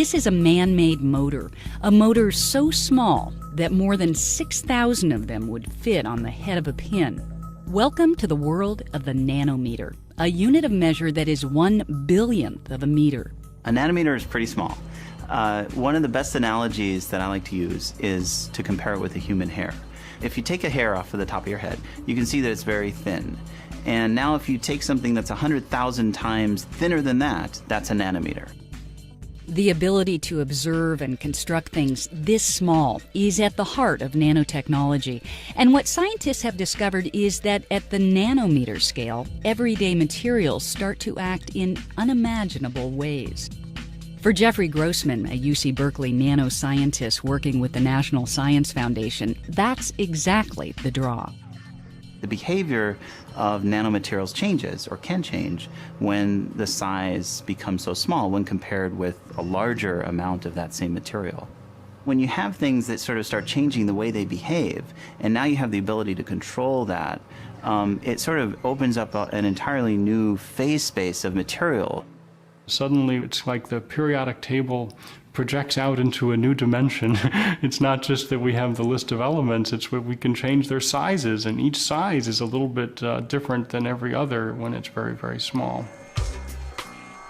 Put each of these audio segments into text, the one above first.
This is a man-made motor, a motor so small that more than 6,000 of them would fit on the head of a pin. Welcome to the world of the nanometer, a unit of measure that is 1/1000th of a meter. A nanometer is pretty small. One of the best analogies that I like to use is to compare it with a human hair. If you take a hair off of the top of your head, you can see that it's very thin. And now if you take something that's 100,000 times thinner than that, that's a nanometer. The ability to observe and construct things this small is at the heart of nanotechnology. And what scientists have discovered is that at the nanometer scale, everyday materials start to act in unimaginable ways. For Jeffrey Grossman, a UC Berkeley nanoscientist working with the National Science Foundation, that's exactly the draw. The behavior of nanomaterials changes, or can change, when the size becomes so small when compared with a larger amount of that same material. When you have things that sort of start changing the way they behave, and now you have the ability to control that, it sort of opens up an entirely new phase space of material. Suddenly, it's like the periodic table projects out into a new dimension. It's not just that we have the list of elements, it's where we can change their sizes, and each size is a little bit different than every other when it's very, very small.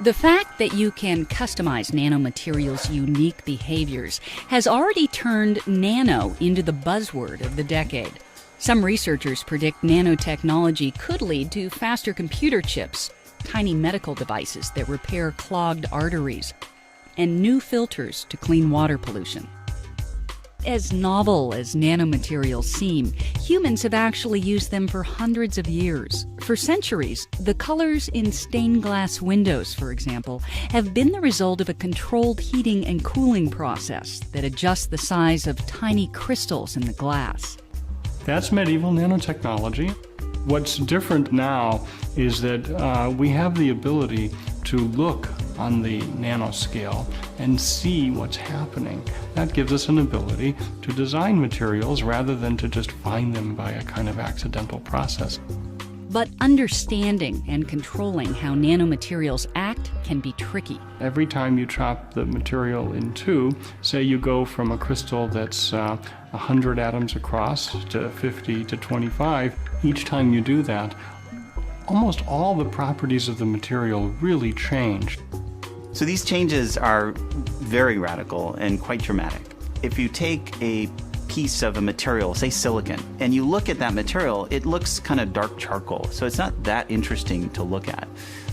The fact that you can customize nanomaterials' unique behaviors has already turned nano into the buzzword of the decade. Some researchers predict nanotechnology could lead to faster computer chips, tiny medical devices that repair clogged arteries, and new filters to clean water pollution. As novel as nanomaterials seem, humans have actually used them for hundreds of years. For centuries, the colors in stained glass windows, for example, have been the result of a controlled heating and cooling process that adjusts the size of tiny crystals in the glass. That's medieval nanotechnology. What's different now is that we have the ability to look on the nanoscale and see what's happening. That gives us an ability to design materials rather than to just find them by a kind of accidental process. But understanding and controlling how nanomaterials act can be tricky. Every time you chop the material in two, say you go from a crystal that's 100 atoms across to 50 to 25, each time you do that, almost all the properties of the material really change. So these changes are very radical and quite dramatic. If you take a piece of a material, say silicon, and you look at that material, it looks kind of dark charcoal, so it's not that interesting to look at.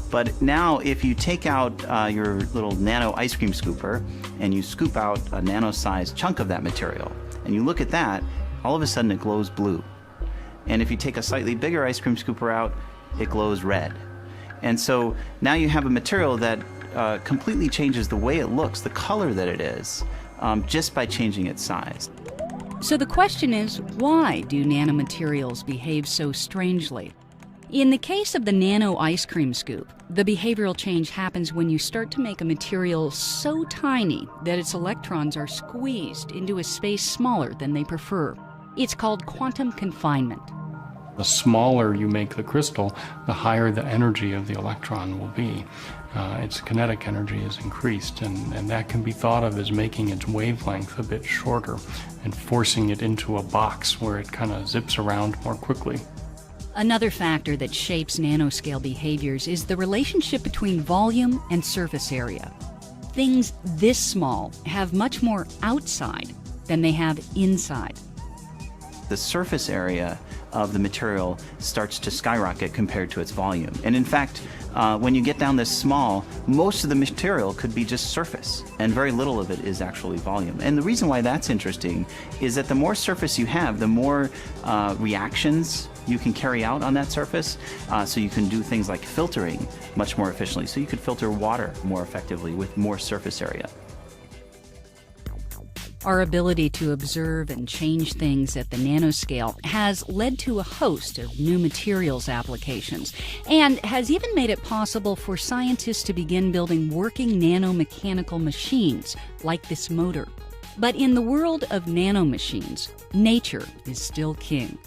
But now if you take out your little nano ice cream scooper and you scoop out a nano-sized chunk of that material, and you look at that, all of a sudden it glows blue. And if you take a slightly bigger ice cream scooper out, it glows red. And so now you have a material that completely changes the way it looks, the color that it is, just by changing its size. So the question is, why do nanomaterials behave so strangely? In the case of the nano ice cream scoop, the behavioral change happens when you start to make a material so tiny that its electrons are squeezed into a space smaller than they prefer. It's called quantum confinement. The smaller you make the crystal, the higher the energy of the electron will be. Its kinetic energy is increased, and that can be thought of as making its wavelength a bit shorter and forcing it into a box where it kind of zips around more quickly. Another factor that shapes nanoscale behaviors is the relationship between volume and surface area. Things this small have much more outside than they have inside. The surface area of the material starts to skyrocket compared to its volume. And in fact, when you get down this small, most of the material could be just surface, and very little of it is actually volume. And the reason why that's interesting is that the more surface you have, the more reactions you can carry out on that surface, so you can do things like filtering much more efficiently. So you could filter water more effectively with more surface area. Our ability to observe and change things at the nanoscale has led to a host of new materials applications, and has even made it possible for scientists to begin building working nanomechanical machines like this motor. But in the world of nanomachines, nature is still king.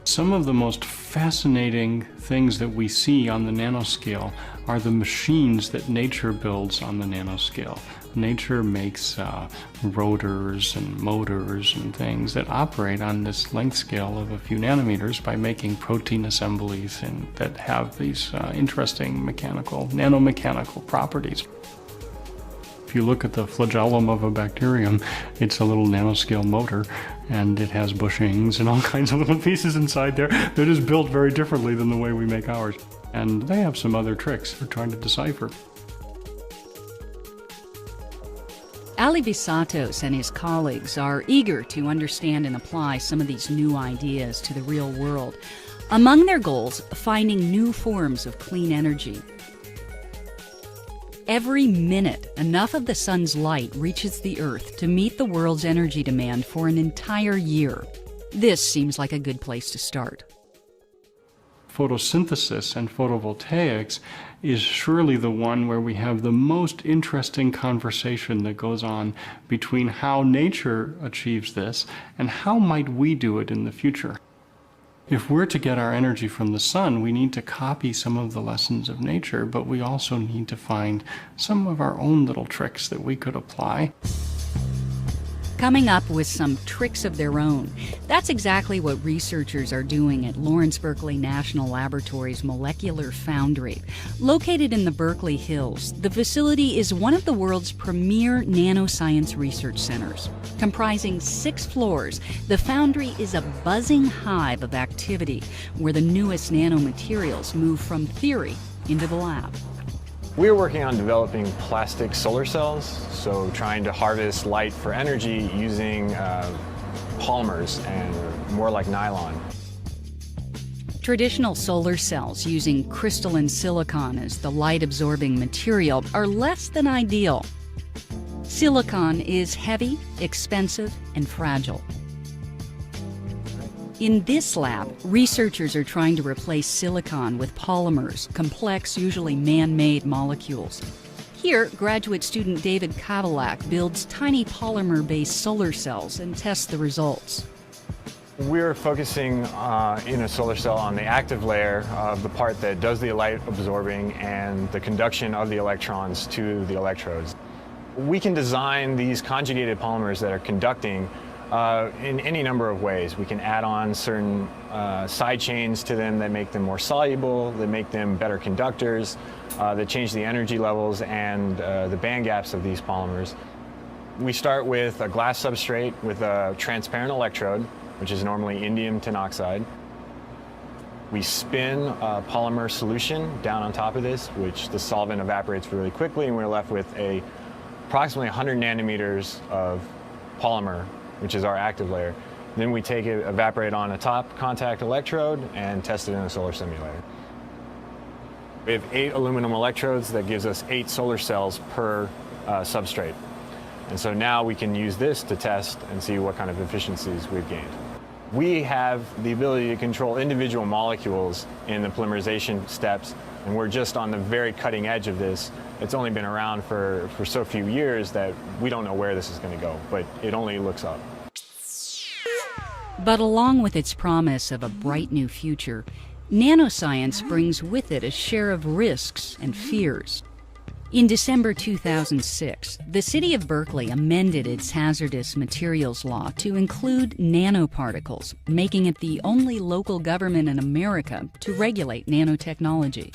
Some of the most fascinating things that we see on the nanoscale are the machines that nature builds on the nanoscale. Nature makes rotors and motors and things that operate on this length scale of a few nanometers by making protein assemblies and that have these interesting nanomechanical properties. If you look at the flagellum of a bacterium, it's a little nanoscale motor, and it has bushings and all kinds of little pieces inside there that is built very differently than the way we make ours. And they have some other tricks they're trying to decipher. Ali Visatos and his colleagues are eager to understand and apply some of these new ideas to the real world. Among their goals, finding new forms of clean energy. Every minute, enough of the sun's light reaches the Earth to meet the world's energy demand for an entire year. This seems like a good place to start. Photosynthesis and photovoltaics is surely the one where we have the most interesting conversation that goes on between how nature achieves this and how might we do it in the future. If we're to get our energy from the sun, we need to copy some of the lessons of nature, but we also need to find some of our own little tricks that we could apply. Coming up with some tricks of their own. That's exactly what researchers are doing at Lawrence Berkeley National Laboratory's Molecular Foundry. Located in the Berkeley Hills, the facility is one of the world's premier nanoscience research centers. Comprising 6 floors, the Foundry is a buzzing hive of activity where the newest nanomaterials move from theory into the lab. We're working on developing plastic solar cells, so trying to harvest light for energy using polymers and more like nylon. Traditional solar cells using crystalline silicon as the light-absorbing material are less than ideal. Silicon is heavy, expensive, and fragile. In this lab, researchers are trying to replace silicon with polymers, complex, usually man-made molecules. Here, graduate student David Kavalak builds tiny polymer-based solar cells and tests the results. We're focusing in a solar cell on the active layer of the part that does the light absorbing and the conduction of the electrons to the electrodes. We can design these conjugated polymers that are conducting in any number of ways. We can add on certain side chains to them that make them more soluble, that make them better conductors, that change the energy levels and the band gaps of these polymers. We start with a glass substrate with a transparent electrode, which is normally indium tin oxide. We spin a polymer solution down on top of this, which the solvent evaporates really quickly, and we're left with approximately 100 nanometers of polymer, which is our active layer. Then we take it, evaporate on a top contact electrode, and test it in a solar simulator. We have 8 aluminum electrodes that gives us 8 solar cells per substrate. And so now we can use this to test and see what kind of efficiencies we've gained. We have the ability to control individual molecules in the polymerization steps, and we're just on the very cutting edge of this. It's only been around for so few years that we don't know where this is going to go, but it only looks up. But along with its promise of a bright new future, nanoscience brings with it a share of risks and fears. In December 2006, the city of Berkeley amended its hazardous materials law to include nanoparticles, making it the only local government in America to regulate nanotechnology.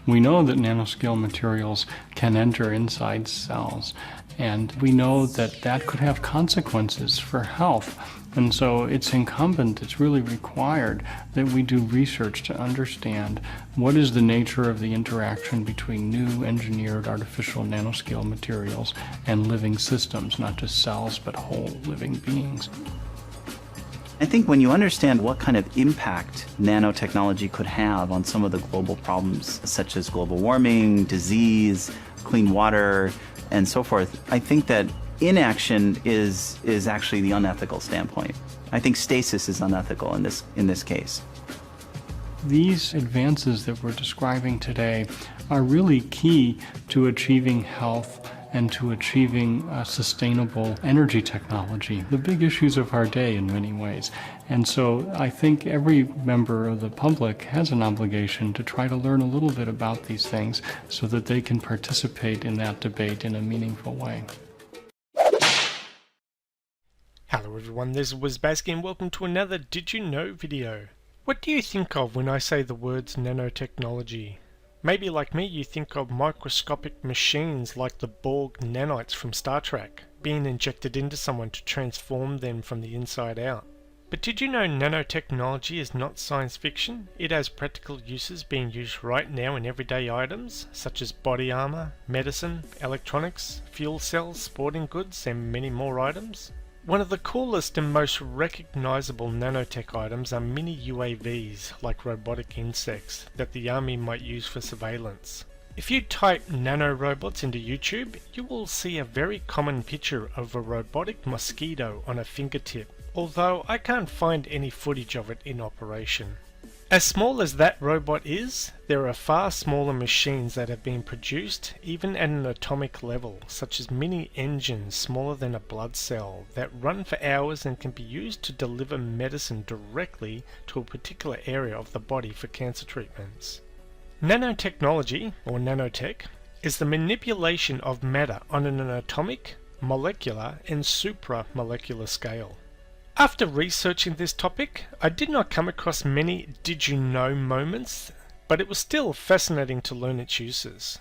We know that nanoscale materials can enter inside cells, and we know that that could have consequences for health. And so it's incumbent, it's really required that we do research to understand what is the nature of the interaction between new engineered artificial nanoscale materials and living systems, not just cells, but whole living beings. I think when you understand what kind of impact nanotechnology could have on some of the global problems, such as global warming, disease, clean water, and so forth, I think that inaction is actually the unethical standpoint. I think stasis is unethical in this case. These advances that we're describing today are really key to achieving health and to achieving sustainable energy technology, the big issues of our day in many ways. And so I think every member of the public has an obligation to try to learn a little bit about these things so that they can participate in that debate in a meaningful way. Hello everyone, this is Wizbasky and welcome to another Did You Know video. What do you think of when I say the words nanotechnology? Maybe like me you think of microscopic machines like the Borg nanites from Star Trek, being injected into someone to transform them from the inside out. But did you know nanotechnology is not science fiction? It has practical uses being used right now in everyday items, such as body armor, medicine, electronics, fuel cells, sporting goods, and many more items. One of the coolest and most recognizable nanotech items are mini UAVs, like robotic insects, that the army might use for surveillance. If you type nanorobots into YouTube, you will see a very common picture of a robotic mosquito on a fingertip, although I can't find any footage of it in operation. As small as that robot is, there are far smaller machines that have been produced even at an atomic level, such as mini engines smaller than a blood cell that run for hours and can be used to deliver medicine directly to a particular area of the body for cancer treatments. Nanotechnology, or nanotech, is the manipulation of matter on an atomic, molecular and supramolecular scale. After researching this topic, I did not come across many did you know moments, but it was still fascinating to learn its uses.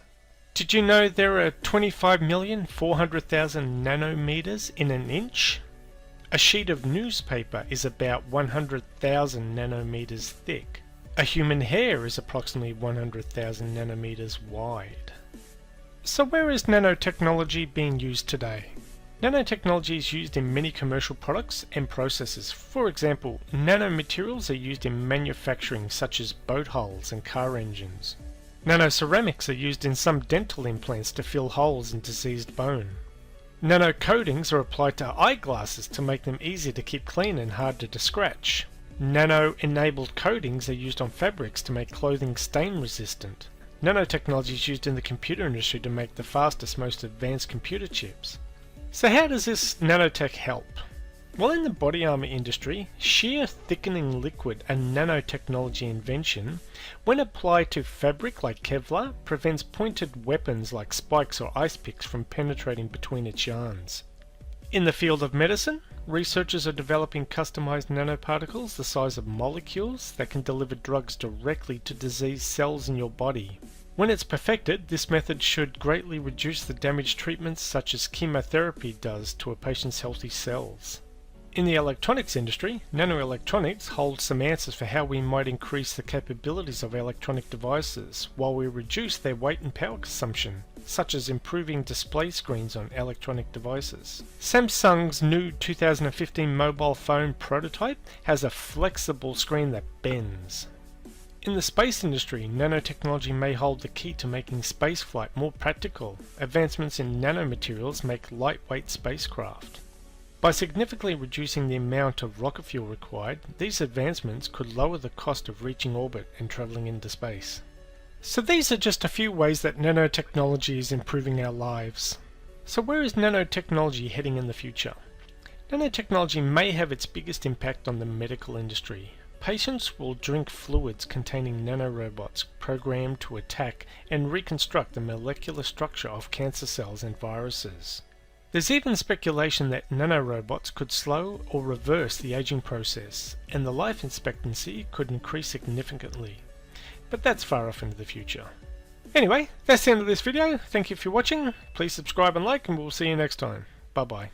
Did you know there are 25,400,000 nanometers in an inch? A sheet of newspaper is about 100,000 nanometers thick. A human hair is approximately 100,000 nanometers wide. So where is nanotechnology being used today? Nanotechnology is used in many commercial products and processes. For example, nanomaterials are used in manufacturing such as boat hulls and car engines. Nanoceramics are used in some dental implants to fill holes in diseased bone. Nanocoatings are applied to eyeglasses to make them easy to keep clean and harder to scratch. Nano-enabled coatings are used on fabrics to make clothing stain resistant. Nanotechnology is used in the computer industry to make the fastest, most advanced computer chips. So how does this nanotech help? Well, in the body armor industry, shear thickening liquid, a nanotechnology invention, when applied to fabric like Kevlar, prevents pointed weapons like spikes or ice picks from penetrating between its yarns. In the field of medicine, researchers are developing customized nanoparticles the size of molecules that can deliver drugs directly to diseased cells in your body. When it's perfected, this method should greatly reduce the damage treatments such as chemotherapy does to a patient's healthy cells. In the electronics industry, nanoelectronics holds some answers for how we might increase the capabilities of electronic devices while we reduce their weight and power consumption, such as improving display screens on electronic devices. Samsung's new 2015 mobile phone prototype has a flexible screen that bends. In the space industry, nanotechnology may hold the key to making spaceflight more practical. Advancements in nanomaterials make lightweight spacecraft. By significantly reducing the amount of rocket fuel required, these advancements could lower the cost of reaching orbit and traveling into space. So these are just a few ways that nanotechnology is improving our lives. So where is nanotechnology heading in the future? Nanotechnology may have its biggest impact on the medical industry. Patients will drink fluids containing nanorobots programmed to attack and reconstruct the molecular structure of cancer cells and viruses. There's even speculation that nanorobots could slow or reverse the aging process, and the life expectancy could increase significantly. But that's far off into the future. Anyway, that's the end of this video. Thank you for watching. Please subscribe and like, and we'll see you next time. Bye bye.